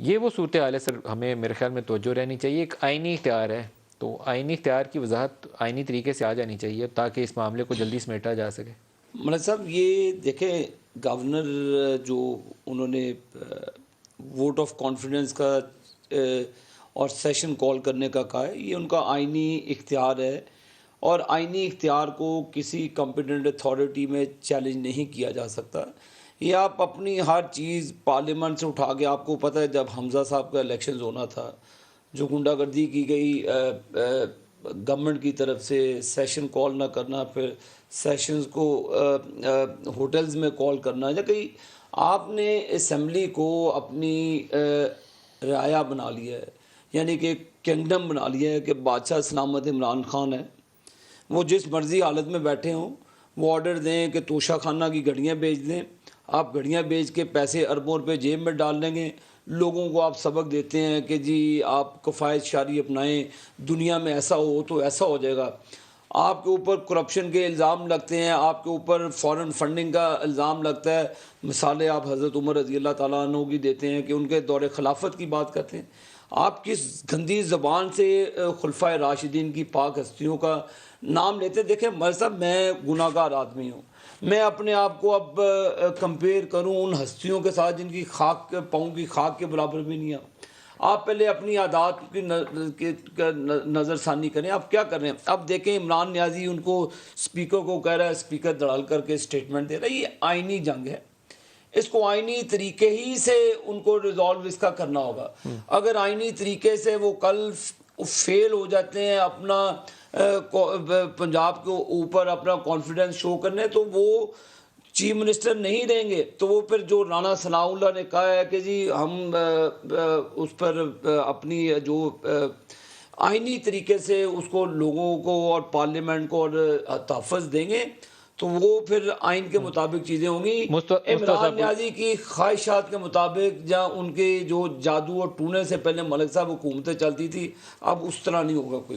یہ وہ صورتحال ہے سر، ہمیں میرے خیال میں توجہ رہنی چاہیے. ایک آئینی اختیار ہے، تو آئینی اختیار کی وضاحت آئینی طریقے سے آ جانی چاہیے تاکہ اس معاملے کو جلدی سمیٹا جا سکے. ملک صاحب یہ دیکھیں، گورنر جو انہوں نے ووٹ آف کانفیڈنس کا اور سیشن کال کرنے کا کہا ہے، یہ ان کا آئینی اختیار ہے، اور آئینی اختیار کو کسی کمپیٹنٹ اتھارٹی میں چیلنج نہیں کیا جا سکتا. یہ آپ اپنی ہر چیز پارلیمنٹ سے اٹھا کے، آپ کو پتہ ہے جب حمزہ صاحب کا الیکشنز ہونا تھا، جو غنڈہ گردی کی گئی گورنمنٹ کی طرف سے، سیشن کال نہ کرنا، پھر سیشنز کو ہوٹلز میں کال کرنا، یا کہیں آپ نے اسمبلی کو اپنی رعایا بنا لیا ہے، یعنی کہ کنگڈم بنا لیا ہے کہ بادشاہ سلامت عمران خان ہے، وہ جس مرضی حالت میں بیٹھے ہوں وہ آرڈر دیں کہ توشہ خانہ کی گھڑیاں بیچ دیں، آپ گھڑیاں بیچ کے پیسے اربوں روپے جیب میں ڈال لیں گے. لوگوں کو آپ سبق دیتے ہیں کہ جی آپ کفایت شاری اپنائیں، دنیا میں ایسا ہو تو ایسا ہو جائے گا. آپ کے اوپر کرپشن کے الزام لگتے ہیں، آپ کے اوپر فارن فنڈنگ کا الزام لگتا ہے. مثالیں آپ حضرت عمر رضی اللہ تعالیٰ عنہ کی دیتے ہیں کہ ان کے دور خلافت کی بات کرتے ہیں. آپ کس گندی زبان سے خلفائے راشدین کی پاک ہستیوں کا نام لیتے. دیکھیں مر صاحب، میں گناہ گار آدمی ہوں، میں اپنے آپ کو اب کمپیئر کروں ان ہستیوں کے ساتھ جن کی خاک پاؤں کی خاک کے برابر بھی نہیں ہے. آپ پہلے اپنی عادات کی نظر ثانی کریں، آپ کیا کر رہے ہیں. اب دیکھیں عمران نیازی ان کو اسپیکر کو کہہ رہا ہے، اسپیکر دڑال کر کے اسٹیٹمنٹ دے رہا ہے. یہ آئینی جنگ ہے، اس کو آئینی طریقے ہی سے ان کو ریزالو اس کا کرنا ہوگا. اگر آئینی طریقے سے وہ کل فیل ہو جاتے ہیں اپنا پنجاب کے اوپر اپنا کانفیڈنس شو کرنے، تو وہ چیف منسٹر نہیں رہیں گے. تو وہ پھر جو رانا ثناء اللہ نے کہا ہے کہ جی ہم اس پر اپنی جو آئینی طریقے سے اس کو لوگوں کو اور پارلیمنٹ کو اور تحفظ دیں گے، تو وہ پھر آئین کے مطابق چیزیں ہوں گی. عمران نیازی کی خواہشات کے مطابق یا ان کے جو جادو اور ٹونے سے پہلے ملک صاحب حکومتیں چلتی تھی، اب اس طرح نہیں ہوگا کوئی.